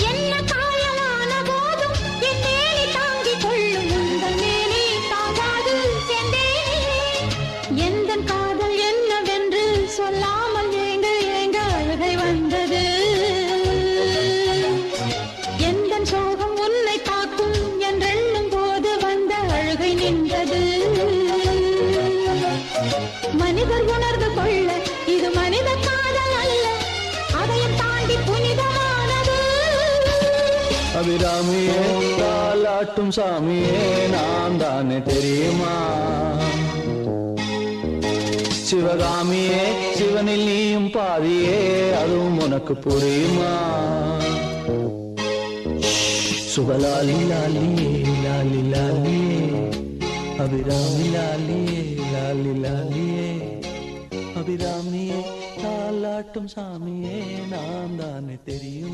என்ன காயலான போதும் என் மேனி தாங்கிக் கொள்ளும் உங்கள் மேனி தாங்காது சென்றேனே. எந்தன் காதல் என்னவென்று சொல்லாமல் ஏங்க ஏங்க அழுகை வந்தது. எந்தன் சோகம் உன்னை தாக்கும் என்றெண்ணும் போது வந்த அழுகை நின்றது. மனிதர் உணர்ந்து கொள்ள இது மனித காதல் அல்ல, அதையும் தாண்டி புனிதமானது. அபிராமியே தாலாட்டும் சாமியே நான் தானே தெரியுமா? சிவகாமியே சிவனில் நீயும் பாதியே அதுவும் உனக்கு புரியுமா? சுபலாலி லாலியே லாலி லாலியே அபிராமி லாலியே லாலி லாலியே அபிராமியே தாலாட்டும் சாமியே நான் தானே தெரியும்.